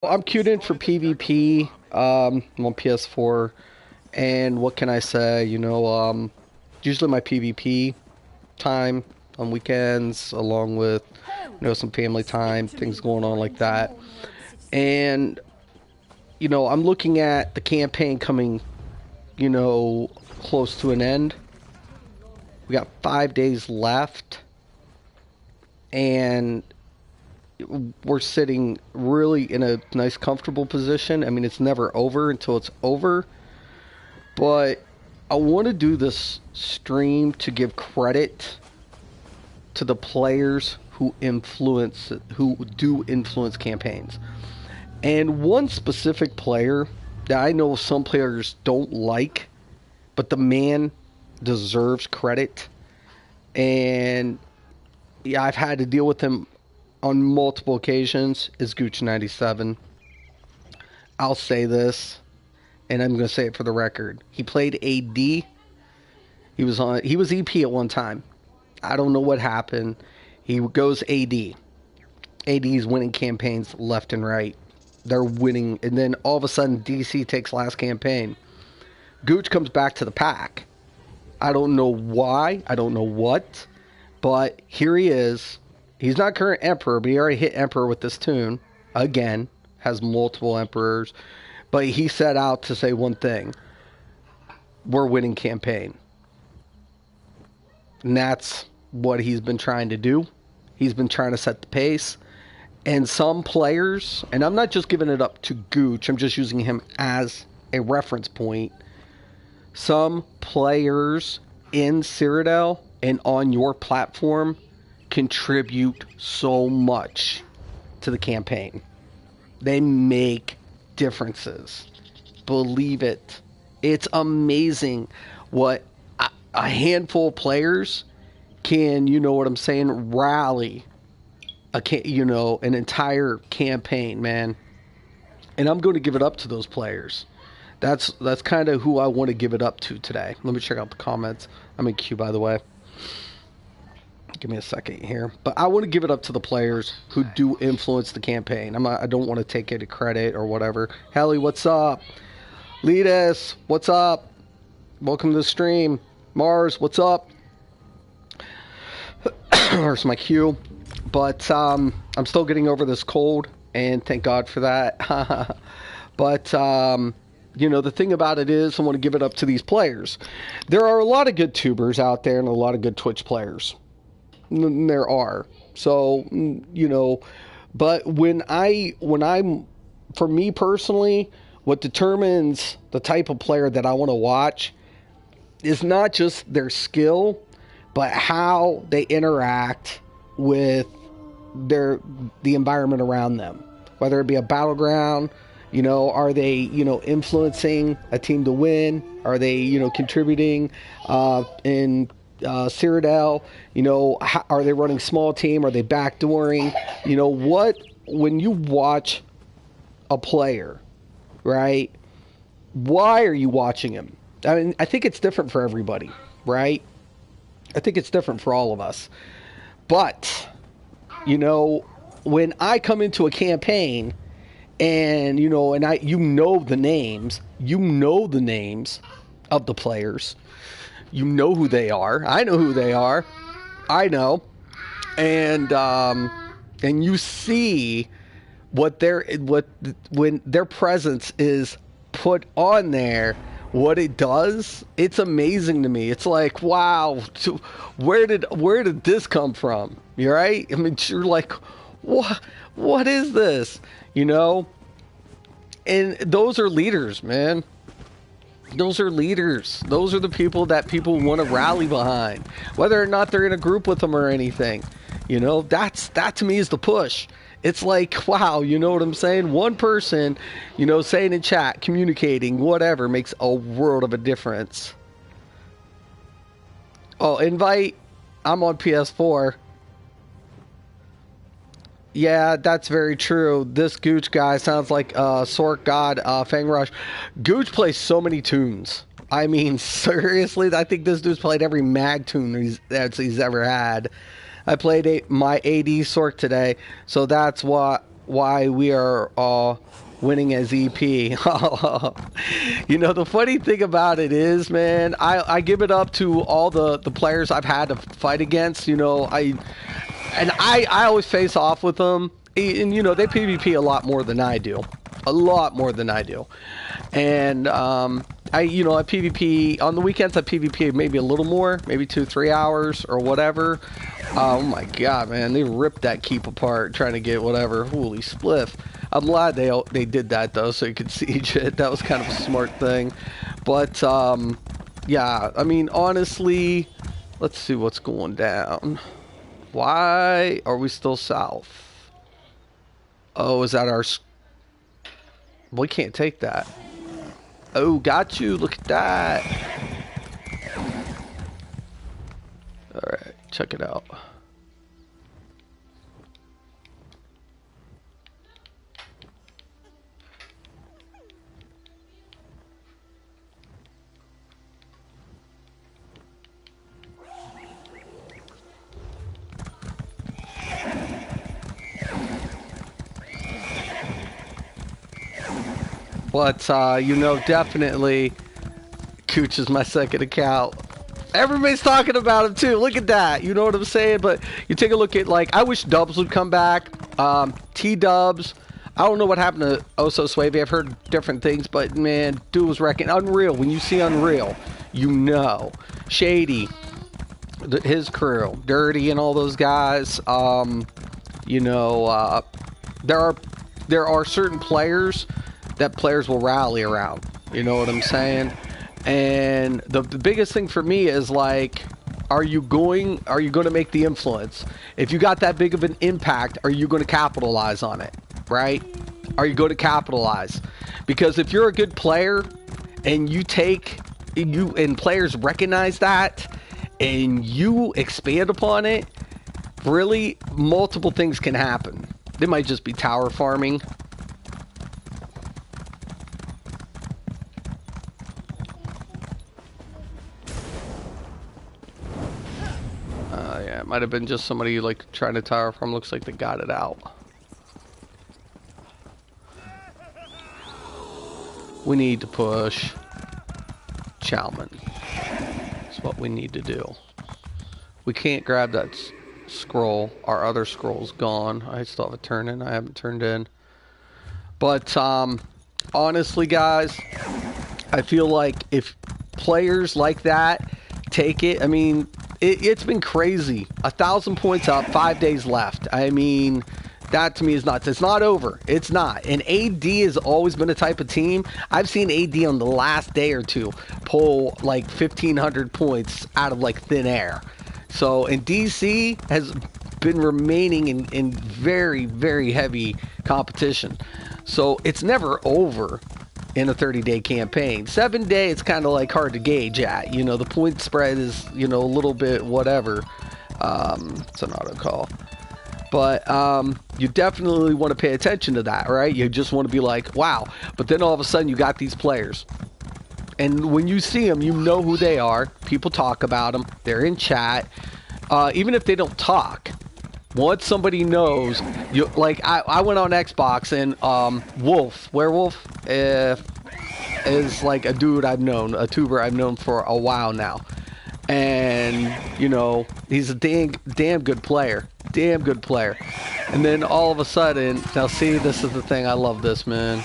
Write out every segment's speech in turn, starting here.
I'm queued in for PvP. I'm on PS4, and what can I say? Usually my PvP time on weekends, along with some family time, things going on like that. And I'm looking at the campaign coming, close to an end. We got 5 days left, and we're sitting really in a nice, comfortable position. I mean, it's never over until it's over. But I want to do this stream to give credit to the players who do influence campaigns. And one specific player that I know some players don't like, but the man deserves credit. And yeah, I've had to deal with him on multiple occasions, is Gooch97. I'll say this, and I'm going to say it for the record. He played AD. He was EP at one time. I don't know what happened. He goes AD. AD's winning campaigns left and right. They're winning, and then all of a sudden DC takes last campaign. Gooch comes back to the pack. I don't know why. I don't know what. But here he is. He's not current Emperor, but he already hit Emperor with this tune. Again, has multiple Emperors. But he set out to say one thing. We're winning campaign. And that's what he's been trying to do. He's been trying to set the pace. And some players, and I'm not just giving it up to Gooch, I'm just using him as a reference point. Some players in Cyrodiil and on your platform contribute so much to the campaign. They make differences. Believe it. It's amazing what a handful of players can, rally an entire campaign, man. And I'm going to give it up to those players. That's kind of who I want to give it up to today. Let me check out the comments. I'm in queue, by the way. Give me a second here. But I want to give it up to the players who do influence the campaign. I don't want to take any credit or whatever. Helly, what's up? Leadus, what's up? Welcome to the stream. Mars, what's up? There's my queue. But I'm still getting over this cold, and thank God for that. But, the thing about it is, I want to give it up to these players. There are a lot of good tubers out there and a lot of good Twitch players. There are. So, but for me personally, what determines the type of player that I want to watch is not just their skill, but how they interact with the environment around them. Whether it be a battleground, are they, influencing a team to win? Are they, contributing in Cyrodiil? Are they running small team? Are they backdooring? When you watch a player, right? Why are you watching him? I mean, I think it's different for everybody, right? I think it's different for all of us. But, when I come into a campaign and, the names of the players, you know who they are. I know who they are. I know. And you see when their presence is put on there, what it does. It's amazing to me. It's like, wow, where did this come from? You're right? I mean, you're like, what is this? And those are leaders, man. Those are leaders. Those are the people that people want to rally behind, whether or not they're in a group with them or anything. That to me is the push. It's like, wow, you know what I'm saying? One person, saying in chat, communicating, whatever, makes a world of a difference. Oh, invite. I'm on PS4. Yeah, that's very true. This Gooch guy sounds like Sork God, Fang Rush. Gooch plays so many tunes. I mean, seriously, I think this dude's played every mag tune he's ever had. I played my AD Sork today, so that's why we are all winning as EP. You know, the funny thing about it is, man, I give it up to all the players I've had to fight against. You know, I always face off with them, and you know, they PvP a lot more than I do, a lot more than I do. And I PvP on the weekends. I PvP maybe a little more, maybe 2-3 hours or whatever. Oh my god, man, they ripped that keep apart trying to get whatever. Holy spliff. I'm glad they did that though, so you could siege it. That was kind of a smart thing. But yeah, I mean, honestly, let's see what's going down. Why are we still south? Oh, is that our... We can't take that. Oh, got you. Look at that. Alright, check it out. But, you know, definitely, Cooch is my second account. Everybody's talking about him, too. Look at that. You know what I'm saying? But you take a look at, like, I wish Dubs would come back. T-Dubs. I don't know what happened to Oso Suave. I've heard different things, but, man, dude was wrecking. Unreal. When you see Unreal, you know. Shady. His crew. Dirty and all those guys. You know, there are certain players that players will rally around. You know what I'm saying? And the biggest thing for me is, like, are you going to make the influence? If you got that big of an impact, are you going to capitalize on it? Right? Are you going to capitalize? Because if you're a good player and and players recognize that and you expand upon it, really multiple things can happen. They might just be tower farming. Yeah, it might have been just somebody like trying to tower farm. Looks like they got it out. We need to push Chalman. That's what we need to do. We can't grab that scroll. Our other scroll's gone. I still have a turn in. I haven't turned in. But honestly, guys, I feel like if players like that take it, I mean, it's been crazy. 1,000 points up, 5 days left. I mean, that to me is nuts. It's not over. It's not. And AD has always been a type of team. I've seen AD on the last day or two pull like 1,500 points out of like thin air. So, and DC has been remaining in very, very heavy competition. So, it's never over in a 30-day campaign. 7-day, it's kind of like hard to gauge at. You know, the point spread is, you know, a little bit whatever. It's an auto call. But you definitely want to pay attention to that, right? You just want to be like, wow. But then all of a sudden, you got these players. And when you see them, you know who they are. People talk about them. They're in chat. Even if they don't talk, once somebody knows, you like I went on Xbox and Werewolf is like a dude I've known, a tuber I've known for a while now. And, you know, he's a damn good player. Damn good player. And then all of a sudden, now see, this is the thing. I love this, man.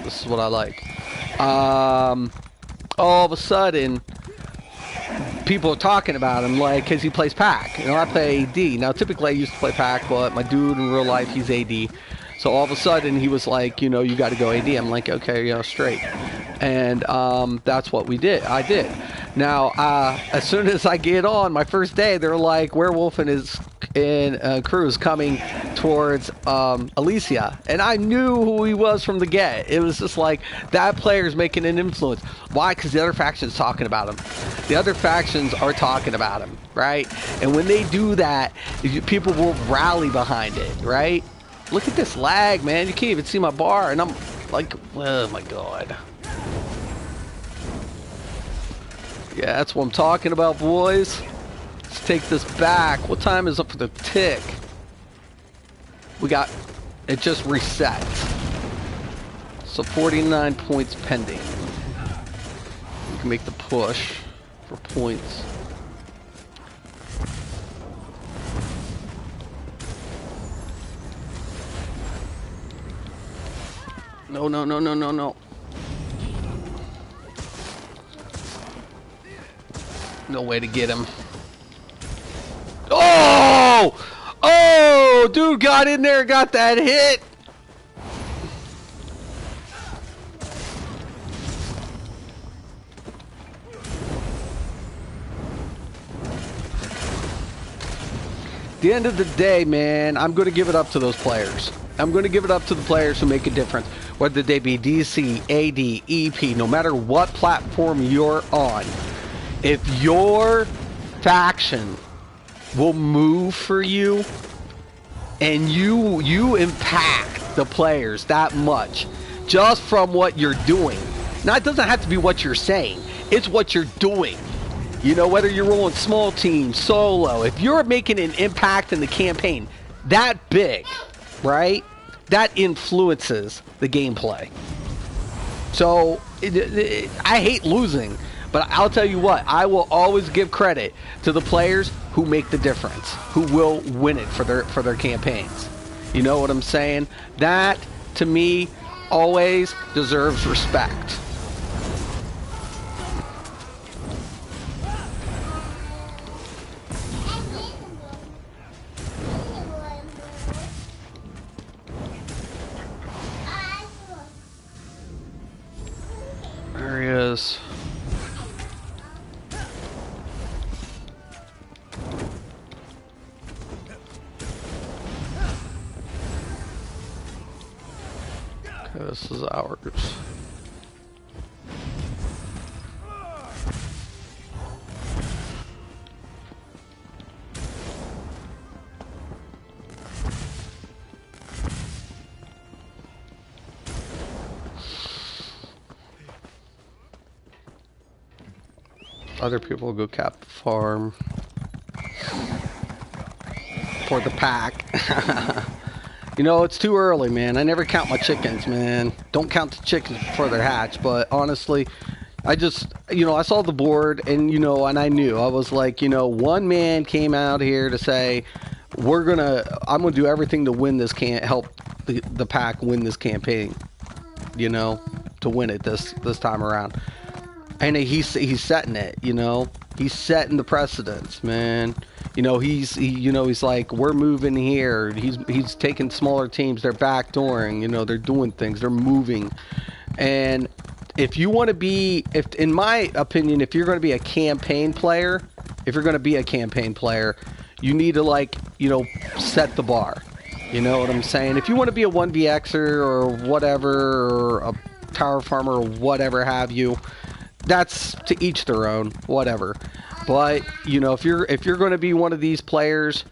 This is what I like. All of a sudden, people are talking about him, like, because he plays pack. You know, I play AD. Now, typically, I used to play pack, but my dude in real life, he's AD. So all of a sudden, he was like, you know, you got to go AD. I'm like, okay, you know, straight. And that's what we did. I did. Now, as soon as I get on my first day, they're like, Werewolf and his crew is coming towards Alicia. And I knew who he was from the get. It was just like, that player's making an influence. Why? Because the other faction's talking about him. The other factions are talking about him, right? And when they do that, people will rally behind it, right? Look at this lag, man. You can't even see my bar. And I'm like, oh my god. Yeah, that's what I'm talking about, boys. Let's take this back. What time is up for the tick? We got It just resets. So 49 points pending. You can make the push for points. No, no, no, no, no, no. No way to get him. Oh! Oh! Dude got in there, got that hit. At the end of the day, man, I'm going to give it up to those players. I'm going to give it up to the players who make a difference. Whether they be DC, AD, EP, no matter what platform you're on. If your faction will move for you and you impact the players that much just from what you're doing. Now, it doesn't have to be what you're saying. It's what you're doing. You know, whether you're rolling small teams, solo, if you're making an impact in the campaign that big, right, that influences the gameplay. So, I hate losing, but I'll tell you what, I will always give credit to the players who make the difference, who will win it for their campaigns. You know what I'm saying? That, to me, always deserves respect. There he is. Okay, this is ours. Other people will go cap the farm for the pack. You know, it's too early, man. I never count my chickens, man. Don't count the chickens before they're hatched. But honestly, I just, you know, I saw the board and, you know, and I knew. I was like, you know, one man came out here to say, I'm going to do everything to win this, help the pack win this campaign, you know, to win it this time around. And he's setting it, you know. He's setting the precedence, man. You know, he's like, we're moving here. He's taking smaller teams. They're backdooring. You know, they're doing things. They're moving. And if you want to be, in my opinion, if you're going to be a campaign player, you need to, like, you know, set the bar. You know what I'm saying? If you want to be a 1vxer or whatever, or a tower farmer or whatever have you, that's to each their own, whatever. But, you know, if you're going to be one of these players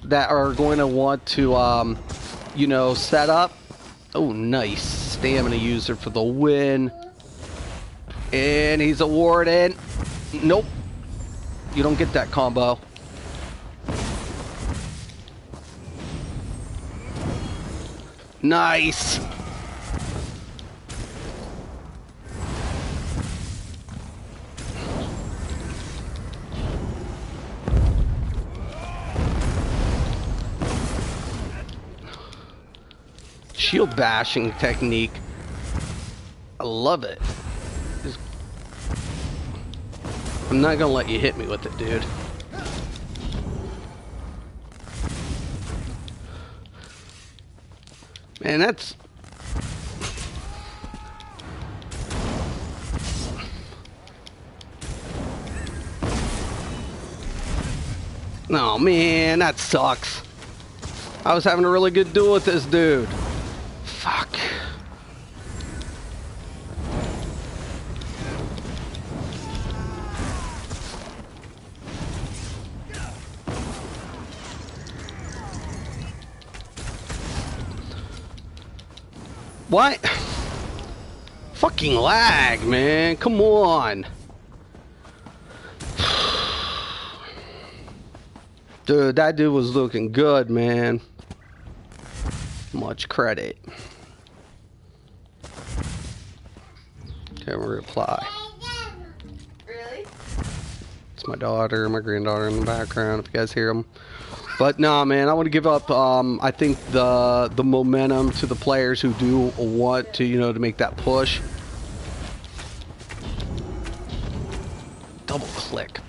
that are going to want to, you know, set up. Oh, nice. Stamina user for the win. And he's awarded. Nope. You don't get that combo. Nice. Shield bashing technique. I love it. I'm not gonna let you hit me with it, dude. Man, that's... Oh man, that sucks. I was having a really good duel with this dude. Fuck. What? Fucking lag, man. Come on. Dude, that dude was looking good, man. Much credit. Okay, we're gonna apply. Really? It's my daughter, my granddaughter in the background, if you guys hear them. But nah, man, I want to give up. I think the momentum to the players who do want to, you know, to make that push. Double click.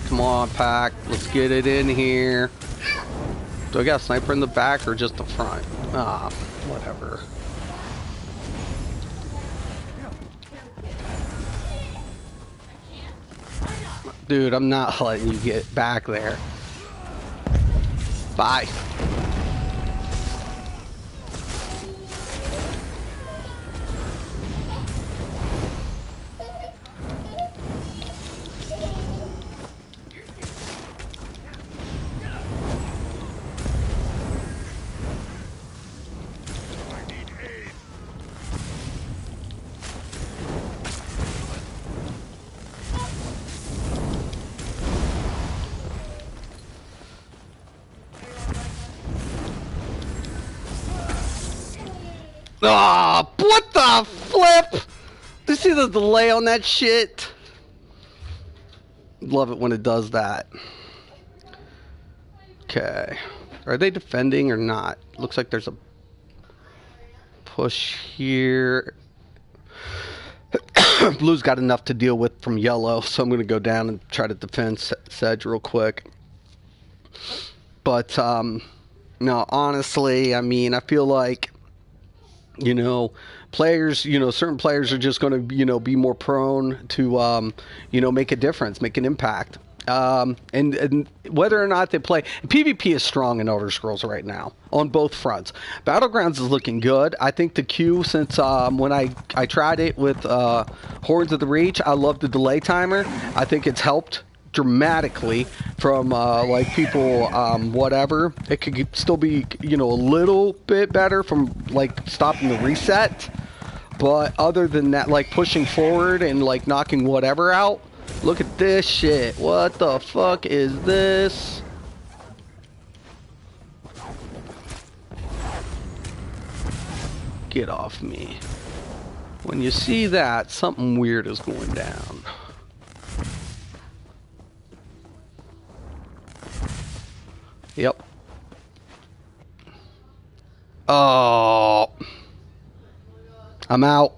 Come on, Pack. Let's get it in here. Do I got a sniper in the back or just the front? Ah, whatever. Dude, I'm not letting you get back there. Bye. Ah, what the flip? Did you see the delay on that shit? Love it when it does that. Okay. Are they defending or not? Looks like there's a push here. Blue's got enough to deal with from yellow, so I'm going to go down and try to defend Sedge real quick. But, no, honestly, I mean, I feel like, you know, players, you know, certain players are just going to, you know, be more prone to, you know, make a difference, make an impact. And whether or not they play, PvP is strong in Elder Scrolls right now on both fronts. Battlegrounds is looking good. I think the queue, since when I tried it with Horns of the Reach, I love the delay timer. I think it's helped dramatically from like people whatever. It could still be, you know, a little bit better from like stopping the reset, but other than that, like pushing forward and like knocking whatever out. Look at this shit. What the fuck is this? Get off me. When you see that, something weird is going down. Yep. Oh. I'm out.